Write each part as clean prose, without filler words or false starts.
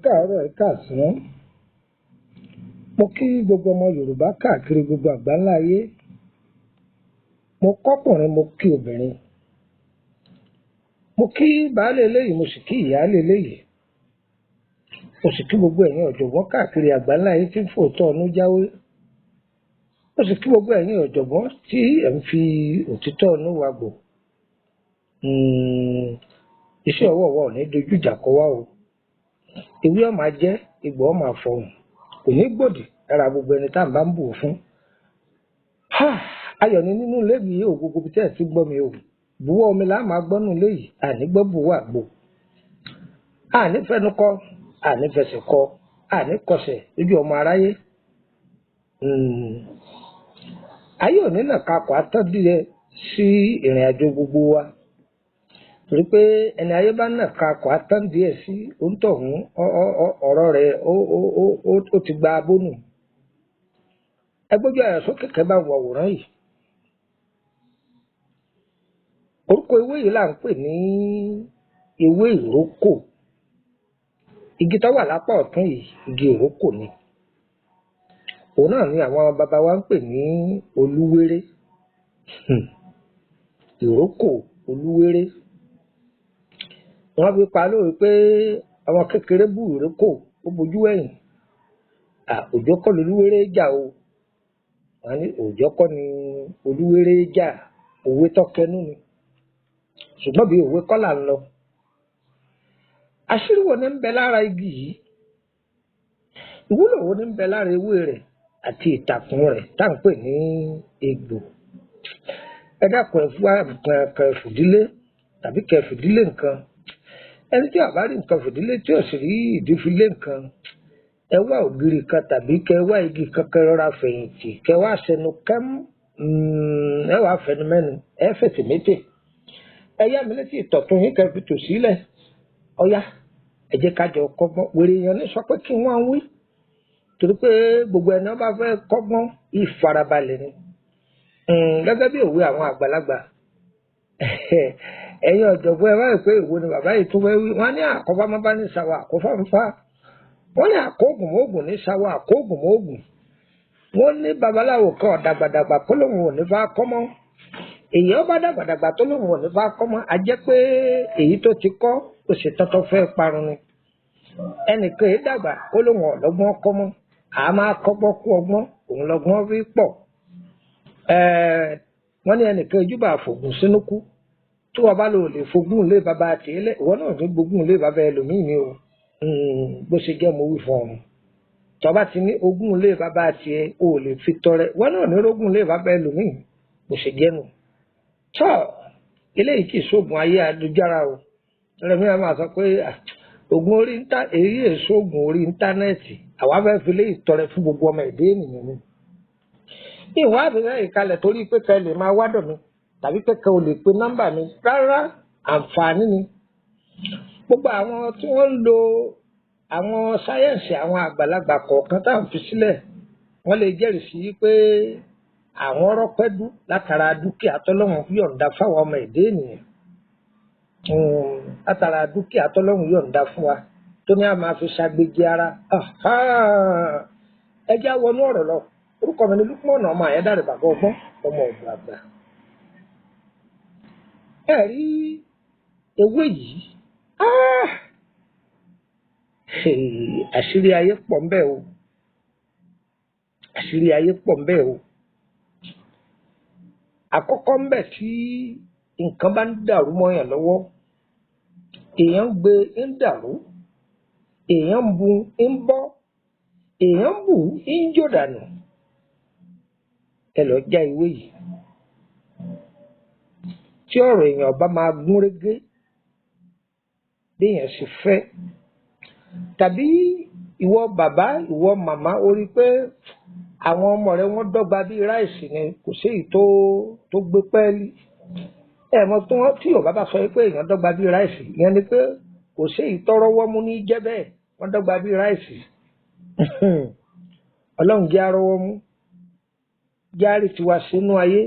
káàárọ̀ ẹ káàsán mo kí gbogbo ọmọ Yorùbá káàkiri gbogbo àgbáńlá ayé mo kọ́kùnrin mo kí obìnrin mo kí baálé eléyìí mo sì kí ìyáálé eléyìí mo sì kí gbogbo ẹ̀yin ọ̀jọ̀gbọ́n káàkiri àgbáńlá ayé tí ń fòótọ́ ọnú jáwé mo sì kí gbogbo ẹ̀yin ọ̀jọ̀gbọ́n tí ẹ̀ ń fi òtítọ́ ọnú wagbò iṣẹ́ ọwọ́ wa ò ní dojú ìjà kọ wá o ewé ó máa jẹ́ egbò ó máa fọhùn kò ní gbòdì lára gbogbo ẹni tá à ń bá ń bù fún ayọ̀ ni nínú ilé yìí ò gbogbo bí tẹ́ ẹ̀ ti gbọ́ mi o buwọ́ omi là máa gbọ́ nù ilé yìí àní gbọ́ buwọ́ àgbo àní fẹnu kọ àní fẹsẹ̀ kọ àní kọsẹ̀ lójú ọmọ aráyé ayé òní náà kakọ̀ atọ́díyẹ sí ìrìn àjò gbogbo wa torí pé ẹni ayé bá náà kakọ̀ atọ́díyẹ sí òǹtọ̀hún ọ̀rọ̀ rẹ̀ ó ti gba abónú ẹgbẹ́jọ́ àyàsó kẹ̀kẹ́ bá wọ àwòrán yìí orúkọ ewé yìí là ń pè ní ewé ìrókò igi tó wà lápá ọ̀tún yìí igi ìrókò ni òun náà ni àwọn baba wa ń pè ní olúwéré ìrókò olúwéré wọ́n fi pa lóore pé àwọn kékeré bú ìrókò ó bojú ẹ̀yìn òjò kọ́ lolúwéré jà o wọ́n ní òjò kọ́ ni olúwéré jà òwe tọ́kẹnú ni ṣùgbọ́n bí òwe kọ́ là ń lọ àṣírí wo ni ń bẹ lára igi yìí ìwúlò wo ni ń bẹ lára ewé rẹ̀ àti ìtàkùn rẹ̀ tá à ń pè ní egbò ẹ dákun ẹ fún nǹkan kẹfìdílé tàbí kẹfìdílé nǹkan ẹni tí a bá rí nǹkan fìdílé tí ò sì rí ìdífilé nǹkan ẹ wá ògiri kan tàbí kẹ wá igi kan kẹ rọra fẹ̀yìntì kẹ wá sẹnu kẹm ẹ wá fẹnu mẹ́nu ẹ fẹsẹ méjì ẹ yá mi létí ìtọ̀tún yín kẹ́ fi tò sílẹ̀ ọ̀yá ẹ jẹ́ ká jọ kọ́gbọ́n wèrè èèyàn ní sọ pé kí wọ́n wí torí pé gbogbo ẹni wọ́n bá fẹ́ kọ́gbọ́n ìfarabalẹ̀ ni gẹ́gẹ́ bí òwe àwọn àgbàlagbà ẹ̀yin ọ̀jọ̀gbọ́n ẹ báyìí pé èwo ni bàbá yìí tún fẹ́ wí wọ́n ní àkọ́fà má bá ní sáwọ́ àkọ́fà ń fa wọ́n ní àkóògùn mọ́ògùn ní sáwọ́ àkóògùn mọ́ògùn wọ́n ní babaláwo kan ọ̀dàgbàdàgbà kó lóun ò ní fa kọ́mọ́ èyí ọba dàgbàdàgbà tó lóun ò ní fa kọ́mọ́ a jẹ́ pé èyí tó ti kọ́ ó sì tọ́tọ́ fẹ́ parun ni ẹnìkan èyí dàgbà kó lóun ọ̀lọ́gbọ́n kọ́mọ́ àá máa kọ́gbọ́n kú ọgbọ́n òun lọ́gbọ́n rí pọ̀ wọ́n ní ẹnìkan ojúbà fògùn sínú kú tí wọ́n bá lò lè fogún lé bàbá tiẹ̀ lẹ̀ ìwọ náà ní gbógun lé bàbá ẹlòmíì ni o bó ṣe jẹ́ mo wí fún ọ̀run tọ́ba ti ní ogún lé bàbá tiẹ̀ o lè fi tọrẹ ìwọ náà ní rógún lé bàbá ẹlòmíì bó ṣe jẹ́ nù tọ́ eléyìí kì í ṣoògùn ayé àdójára o ẹlẹ́mìí á máa sọ pé oògùn orí èyí èso oògùn orí íńtánẹ́ẹ̀tì àwa fẹ́ fi lé ìtọrẹ fún gbogbo ọmọ ẹ̀dá ènìyàn ni ìwọ àfihàn ìkalẹ̀ torí pé kẹ́ lè máa wádọ̀ mi tàbí pé kẹ́ ò lè pe nọ́mbà mi rárá àǹfààní ni gbogbo àwọn tí wọ́n ń lo àwọn sáyẹ́ǹsì àwọn àgbàlagbà kọ̀ọ̀kan tá à ń fi sílẹ̀ wọ́n lè jẹ́rìí sí pé àwọn rọ́pẹ́dú látara dúkìá tọ́lọ́run yọ̀ǹda fáwọn ọmọ ẹ̀dá ènìyàn látara dúkìá tọ́lọ́run yọ̀ǹda fún wa tó ní a máa fi ṣàgbéjì ara ẹ já wọnú ọ̀rọ̀ lọ orúkọ mi ni Lukman ọmọ àyẹ́dàrẹ bàbá ọgbọ́n ọmọ ọ̀dọ̀ àgbà ẹ rí ewé yìí àṣírí ayé pọ̀ ń bẹ o àṣírí ayé pọ̀ ń bẹ o àkọ́kọ́ ń bẹ tí nǹkan bá ń dàrú mọ́yàn lọ́wọ́ èèyàn ń gbé ń dàrú èèyàn ń bu ń bọ́ èèyàn ń bù ń jò dànù ẹ lọ já ewé yìí tí ọ̀rọ̀ èèyàn bá máa gún régé béèyàn sì fẹ́ tàbí ìwọ bàbá ìwọ màmá ó rí pé àwọn ọmọ rẹ wọ́n dọ́gba bíi ráìsì ni kò sí èyí tó gbé pẹ́ẹ́lí ẹ̀mọ́ tí Yorùbá bá sọ pé èèyàn dọ́gba bíi ráìsì ìyẹn ni pé kò sí èyí tọ́rọ́wọ́ mú ní jẹ́ bẹ́ẹ̀ wọ́n dọ́gba bíi ráìsì Ọlọ́run jẹ́ arọ́wọ́ mú járe tiwa sínú ayé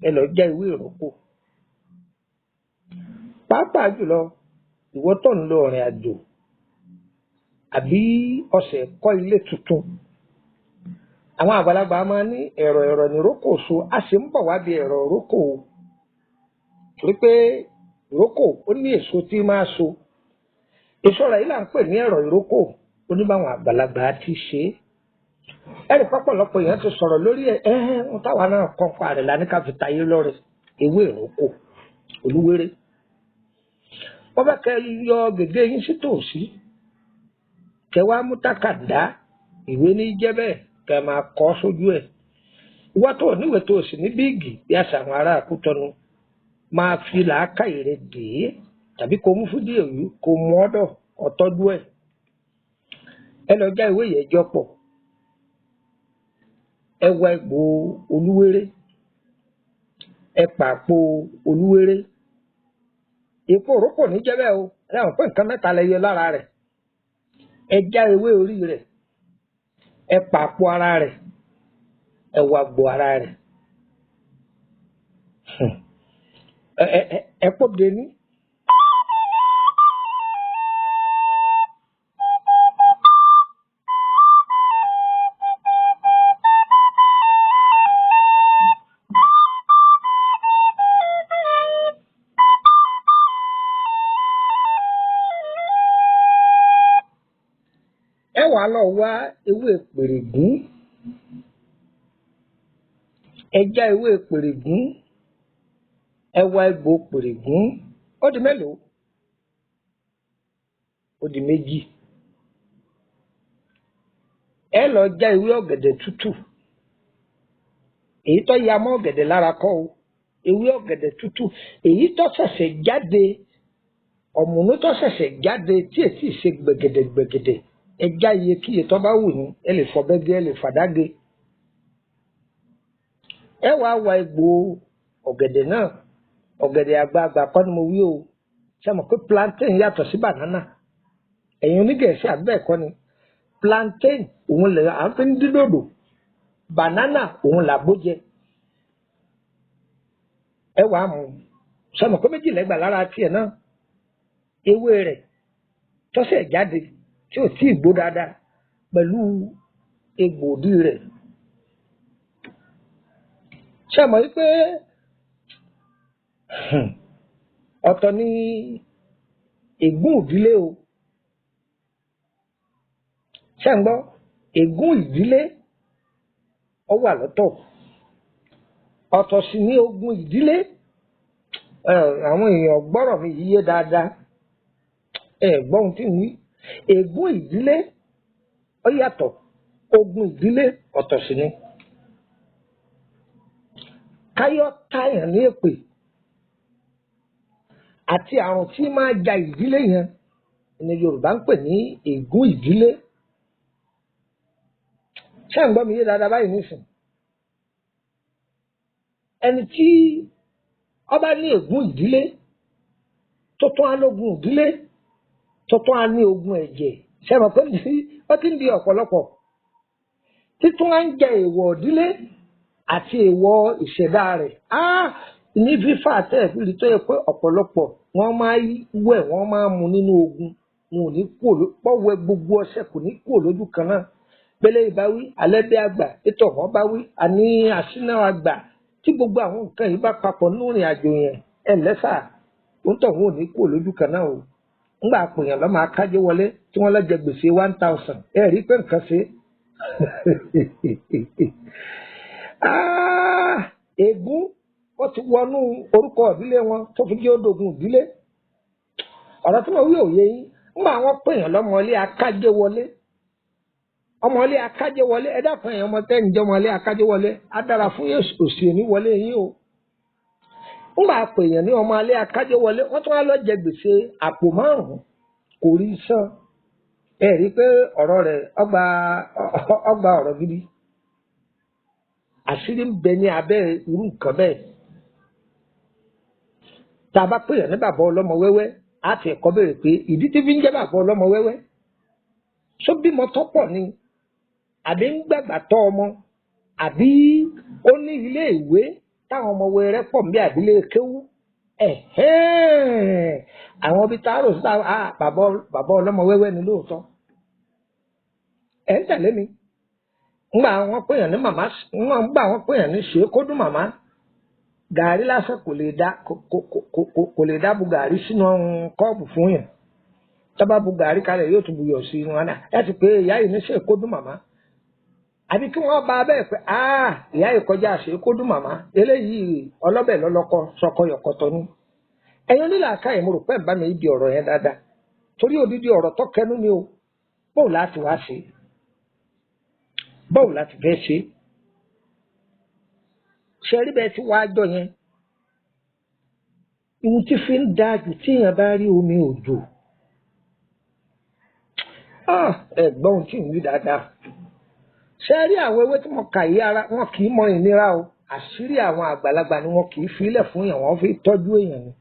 ẹ lọ já ìwé ìrókò pàápàá jùlọ ìwọ tó ń lọ ìrìn àjò àbí ọ̀sẹ̀ kọ́ ilé tuntun. Àwọn àgbàlagbà máa ní ẹ̀rọ̀ ní ìrókò so, a sì ń bọ̀ wá bí ẹ̀rọ̀ ìrókò o. Torí pé ìrókò ó ní èso tí máa so. Èso rẹ̀ yìí là ń pè ní ẹ̀rọ̀ ìrókò, ó ní báwọn àgbàlagbà ti ṣe é. Ẹ̀rì pọ́pọ̀lọpọ̀ èèyàn ti sọ̀rọ̀ lórí ẹ̀ ń táwa náà kọ́ pa rẹ̀ lání ká fi tayé lọ́rẹ ewé ìrókò olúwéré. Wọ́n bá kẹ́ yọ gègé yín sí tòsí, kẹ́ wá mú tákàdá ìwé ní jẹ́ bẹ́ẹ̀ kẹ́ máa kọ sójú ẹ̀. Ìwọ tó níwèé tó sì ní bíìgì bí àṣà àwọn ará Àkútọ́nu máa fi làákàyè rẹ̀ dè é tàbí kó mú fúdíò yìí kó mú ọ́dọ̀ ọ̀tọ́jú ẹ̀. Ẹ lọ já ìwé yẹn jọ pọ̀. Ẹ wá egbò olúwéré, ẹ pàpò olúwéré. Èpo ìrókò ní jẹ́ bẹ́ẹ̀ o, ẹ hàn pé nǹkan mẹ́ta lẹ yọ lára rẹ̀. Ẹ já ewé orí rẹ̀, ẹ pàpò ara rẹ̀, ẹ wá gbò ara rẹ̀. Ẹ pò dé ní. Ẹ wá lọ wá ewé pèrègún, ẹ já ewé pèrègún, ẹ wá egbò pèrègún. Ó di mélòó? Ó di méjì. Ẹ lọ já ewé ọ̀gẹ̀dẹ̀ tútù, èyí tó ya mọ́ ọ̀gẹ̀dẹ̀ lára kọ́ o, ewé ọ̀gẹ̀dẹ̀ tútù èyí tó ṣẹ̀ṣẹ̀ jáde, ọ̀mùnú tó ṣẹ̀ṣẹ̀ jáde tí èsì ṣe gbẹ̀gẹ̀dẹ̀. Ẹ já iye kíye tó bá wù yín, ẹ lè fọ bẹ́gẹ́, ẹ lè fàdáge. Ẹ wá wá egbò ọ̀gẹ̀dẹ̀ náà, ọ̀gẹ̀dẹ̀ àgbààgbà kọ́ ni mo wí o. Ṣé mọ̀ pé plantain yàtọ̀ sí banana? Ẹ̀yin onígẹ̀ẹ́sì àbẹ́ ẹ̀kọ́ ni. Plantain òun lè à ń fi ń dín dòdò, banana òun là bó jẹ. Ẹ wá mú, ṣé mọ̀ pé méjì lẹ́gbàá lára tiẹ̀ náà. Ewé rẹ̀ tọ́sẹ̀ jáde tí ò tí ì gbó dáadáa pẹ̀lú egbò òdì rẹ̀. Ṣé mọ̀ wípé ọ̀tọ̀ ni ègún ìdílé o? Ṣé ń gbọ́? Ègún ìdílé ó wà lọ́tọ̀, ọ̀tọ̀ sì ni ogun ìdílé. Àwọn èèyàn gbọ́rọ̀ mi yíyé dáadáa, ẹ gbọ́ ohun tí ń wí. Ègún ìdílé ó yàtọ̀, ogun ìdílé ọ̀tọ̀ sì ni. Káyọ̀ táyàn ní èpè àti àrùn tí máa ja ìdílé yẹn ni Yorùbá ń pè ní ègún ìdílé. Ṣé ń gbọ́ mi yé dáadáa báyìí nísìn? Ẹni tí ọba ní ègún ìdílé tó tún á lógun ìdílé tó tún á ní ogun ẹ̀jẹ̀, ṣé mọ̀ pé ó ti ń di ọ̀pọ̀lọpọ̀ títún á ń jẹ èèwọ̀ ìdílé àti èèwọ̀ ìṣẹ̀dá rẹ̀. Ní fífà tẹ́ẹ̀fìrí tó yẹ pé ọ̀pọ̀lọpọ̀ wọ́n máa wẹ̀, wọ́n máa mu nínú ogun, wọn ò ní kú pọ̀wẹ́ gbogbo ọṣẹ kò ní kú lójú kan náà. Pélé ìbáwí, alẹ́dẹ́ àgbà, ètò ọ̀hún báwí, àní àṣínà àgbà, tí gbogbo àwọn nǹkan yìí bá papọ̀ nínú ìrìn àjò yẹn, ẹ lẹ́sà ó ń tọ̀hún ò ní kú lójú kan náà o. Ńgbà àpèyàn lọ́ máa kájé wọlé tí wọ́n lọ́jẹ gbèsè 1000, ẹ rí pé nǹkan ṣe. Ègún ó ti wọnú orúkọ ìdílé wọn tó fi jẹ́ òdògùn ìdílé. Ọ̀rọ̀ tí mo wí òye yín, ńgbà àwọn pèèyàn lọ́mọlé akájé wọlé, ọmọlé akájé wọlé, ẹ dákun ẹ̀yàn ọmọ tẹ́ ń jẹ́ ọmọlé akájé wọlé, á dára fún òsì òní wọlé yín o. Ńgbà pèèyàn ní ọmọlé akájé wọlé, wọ́n tún wá lọ jẹ gbèsè àpò 5 kò rí san. Ẹ rí pé ọ̀rọ̀ rẹ̀ ọgbà ọ̀rọ̀ gidi. Àṣírí ń bẹ ní abẹ́ irú nǹkan bẹ́ẹ̀. Tá a bá pèèyàn ní bàbá ọlọ́mọ wẹ́wẹ́, á ti ẹ̀kọ́ béèrè pé ìdí tí fi ń jẹ́ bàbá ọlọ́mọ wẹ́wẹ́ ṣó bímọ tọ́pọ̀ ni, àbí ń gbàgbà tọ́ ọmọ, àbí ó ní ilé ìwé táwọn ọmọ wẹrẹ pọ̀ ń bí àbílé kéwú. Àwọn ibi tá a rò sí bàbá ọlọ́mọ wẹ́wẹ́ ni lóòótọ́. ẹ̀ ń tẹ̀lé mi ńgbà wọn péyàn ní màmá ńgbà wọn péyàn ní ṣe kó dún màmá gàrí lásán kò lè dá bu gàrí sínú kọ́ọ̀bù fún yàn tọ́ba bu gàrí kalẹ̀ yóò tún buyọ̀ sí wọn náà ẹ ti pé ìyá yìí ní ṣe kó dún màmá àbí kí wọ́n bá bẹ́ẹ̀ pé ìyá yìí kọjá ṣe kó dún màmá eléyìí ọlọ́bẹ̀ lọ́lọ́kọ sọkọ yọ̀kọ̀tọ̀ ni ẹ̀yin nílà káyè mo rò pé bá mi di ọ̀rọ̀ yẹn dáadáa torí odidi ọ̀rọ̀ tó kẹnu ni o bóun láti wá ṣe bóun láti fẹ́ ṣe ṣe rí bẹ́ẹ̀ tí wàá jọ yẹn ìwù tí fi ń da jù tí èèyàn bá rí omi òjò ẹ̀gbọ́n tí ń wí dáadáa ṣe rí àwọn ewé tí mo kà yí ara wọn kì í mọ ìnira o àṣírí àwọn àgbàlagbà ni wọn kì í filẹ̀ fún èèyàn wọn fi tọ́jú èèyàn ni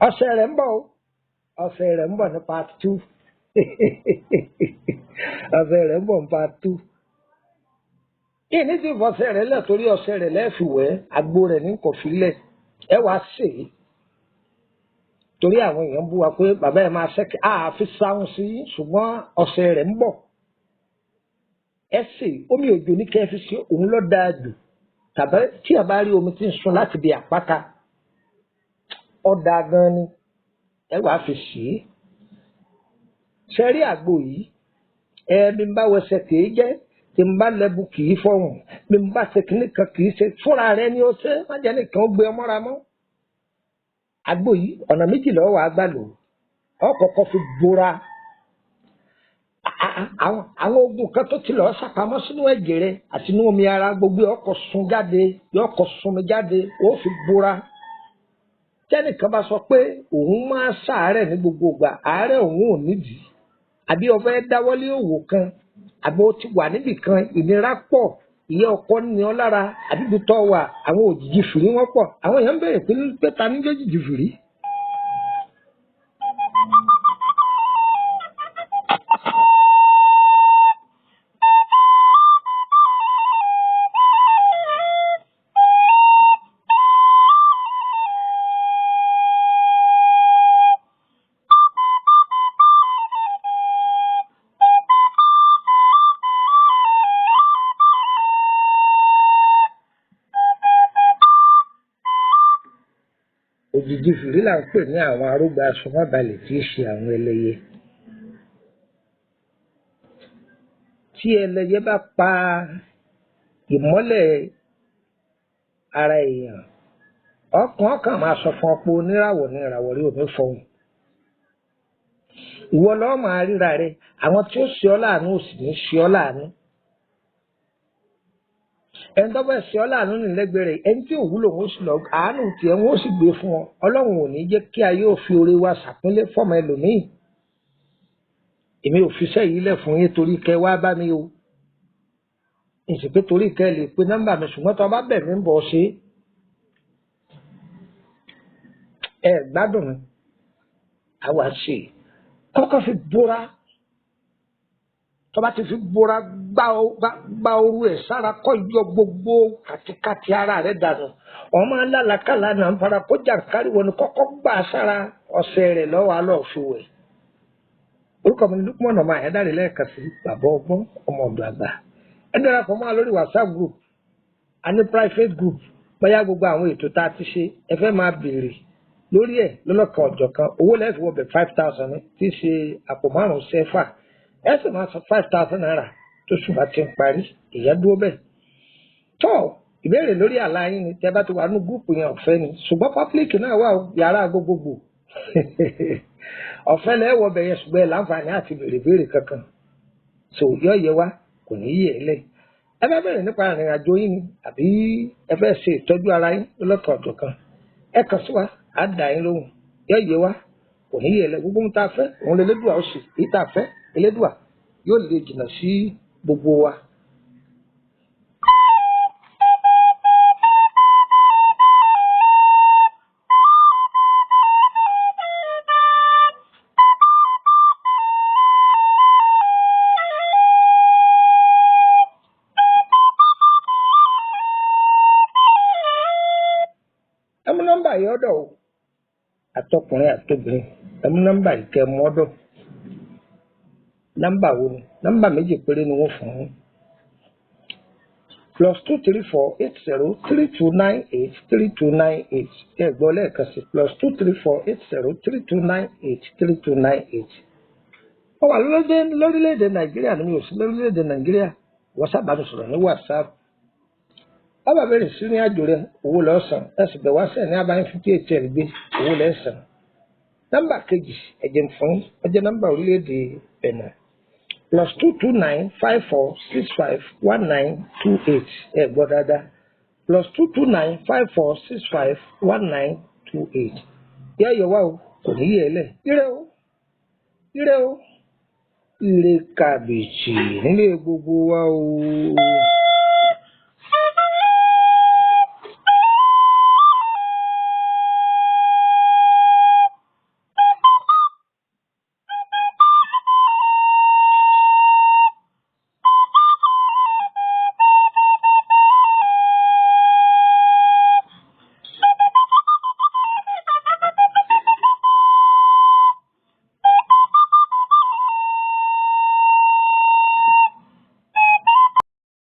ọ̀sẹ̀ rẹ̀ ń bọ̀ o ọ̀sẹ̀ rẹ̀ ń bọ̀ ní part 2 ọ̀sẹ̀ rẹ̀ ń bọ̀ ní part 2 kí ní ti fọ̀sẹ̀ rẹ̀ lẹ̀ torí ọ̀sẹ̀ rẹ̀ lẹ́fìwẹ́ àgbo rẹ̀ ní kò filẹ̀ ẹ wá sè é torí àwọn èèyàn bú wa pé bàbá ẹ máa ṣẹ́kì àfi sáhùn sí ṣùgbọ́n ọ̀sẹ̀ rẹ̀ ń bọ̀ ẹ sè omi òjò ní kẹ́ fi ṣe òun ló dáa jù tàbí tí a bá rí omi tí ń sun láti bí àpáta ó dáa gan ni ẹ wàá fi ṣe é ṣe rí àgbo yìí bí n bá wẹsẹ̀ kì í jẹ́ tí n bá lẹ́bu kì í fọ̀hún bí n bá ṣe kìíní kan kì í ṣe fúnra rẹ ni ó ṣe má jẹ́ nìkan ó gbé ọmọ ra mọ́ àgbo yìí ọ̀nà méjì lọ́wọ́ wàá gbà lò ó kọ́kọ́ fi bora àwọn oògùn kan tó ti lọ ṣàpamọ́ sínú ẹ̀jẹ̀ rẹ àti inú omi ara gbogbo ọkọ̀ sun jáde yọkọ̀ sunmi jáde ó fi bora tẹ́nìkan bá sọ pé òun máa ṣàárẹ̀ ní gbogbo ìgbà àárẹ̀ òun ò nídìí àbí ó fẹ́ dáwọ́lé òwò kan àbí ó ti wà níbì kan ìnira pọ̀ ìyá ọkọ ní ọ lára àbí ibi tó wà àwọn òjijì fìrí wọn pọ̀ àwọn èèyàn ń béèrè pé ta ní jòjìjì fìrí. Òjìji fìrí là ń pè ní àwọn arógbá asọmọbalẹ̀ tí í ṣe àwọn ẹlẹ́yẹ. Tí ẹlẹ́yẹ bá pa ìmọ́lẹ̀ ara èèyàn ọkàn máa sọ fún ọ pé oníràwọ̀ ní ìràwọ̀ rí òní fọhùn. Ìwọ lọ́ọ́ máa ríra rẹ àwọn tí ó ṣe ọ́ láàánú ò sì ní ṣe ọ́ láàánú. ẹni tó bẹ́ẹ̀ ṣe ọ́ láàánú nílẹ́gbẹ̀ẹ́ rẹ̀ ẹni tí ò wúlò wọn ó sì lọ àánú tiẹ̀ wọn ó sì gbé fún ọ ọlọ́run ò ní jẹ́ kí ayé ò fi oore wa ṣàpínlẹ̀ fọ́mọ ẹlòmíì èmi ò fiṣẹ́ yìí lẹ̀ fún yín torí kẹ́ wá bá mi o ìsìn pé torí kẹ́ lè pe nọ́mbà mi ṣùgbọ́n tó bá bẹ̀ mí ń bọ̀ ṣe ẹ gbádùn mi àwa ṣe kọ́kọ́ fi bóra tó bá ti fi bóra gbá orú ẹ̀ sára kọ́ yọ gbogbo kàtìkàtì ara rẹ̀ dànù ọmọ alálàkàlà náà ń fara kó jàǹkárí wọn ni kọ́kọ́ gbà sára ọ̀sẹ̀ rẹ̀ lọ́wọ́ alọ́ fi wẹ̀. orúkọ mi ní Lukman ọmọ Ayédáre lẹ́ẹ̀kan sí bàbá ọgbọ́n ọmọ ọ̀dọ̀ àgbà ẹ darapọ̀ mọ́ lórí WhatsApp group a ní private group bóyá gbogbo àwọn ètò tá a ti ṣe ẹ fẹ́ máa béèrè lórí ẹ̀ lọ́lọ́kan ọ̀jọ̀kan owó lẹ́ẹ̀fì wọ̀ bẹ̀ 5,000 ní tí í ṣe àpò márùn-ún sẹ́fà ẹ sì máa san 5,000 naira tó ṣùgbọ́n ti ń parí ìyẹn dúró bẹ́ẹ̀. tó ìbéèrè lórí àlá yín ni tẹ́ bá ti wà ní gúrùpù yẹn ọ̀fẹ́ ni ṣùgbọ́n public náà wà yàrá gbogbogbò ọ̀fẹ́ lẹ́wọ̀ bẹ̀ yẹn ṣùgbọ́n ẹ̀ láǹfààní àti béèrè kankan so yọ yẹ wá kò ní yẹ ẹ lẹ́yìn. ẹ fẹ́ bẹ̀rẹ̀ nípa ìrìn àjò yín ni àbí ẹ fẹ́ ṣe ìtọ́jú ara yín lọ́lọ́kan ọ̀jọ̀kan ẹ kàn sí wa á dà yín lóhùn yọ yẹ wá kò ní yẹ ẹ lẹ gbogbo ohun tá a fẹ́ òun lè lédùá ó sì èyí tá a fẹ́ elédùà yóò lè jìnnà sí gbogbo wa. ẹ mú nọ́mbà yìí ọ̀dọ̀ o àtọkùnrin àtobìnrin ẹ mú nọ́mbà yìí kẹ́ mú ọ̀dọ̀ nọ́mbà wo ni nọ́mbà méjì péré ni wọ́n fún un +2348032983298 ẹ gbọ́ lẹ́ẹ̀kan sí +2348032983298 wọ́n wà lórílẹ̀-èdè Nàìjíríà ni mi ò sí lórílẹ̀-èdè Nàìjíríà wọ́n sábà ń sọ̀rọ̀ ní WhatsApp ọba bẹ̀rẹ̀ sí ní àjò rẹ̀ owó lọ́sàn ẹ̀sìn bẹ̀ wá sẹ̀ ní abáyé 58 gbé owó lẹ́sàn nọ́mbà kejì ẹ̀jẹ̀ fún ọjọ́ nọ́mbà orílẹ̀-èdè Benin +22954651928 ẹ gbọ́ dáadáa +22954651928 yá yọ wá o kò ní yẹ lẹ̀ ire o ire kàbèjì nílé gbogbo wa o.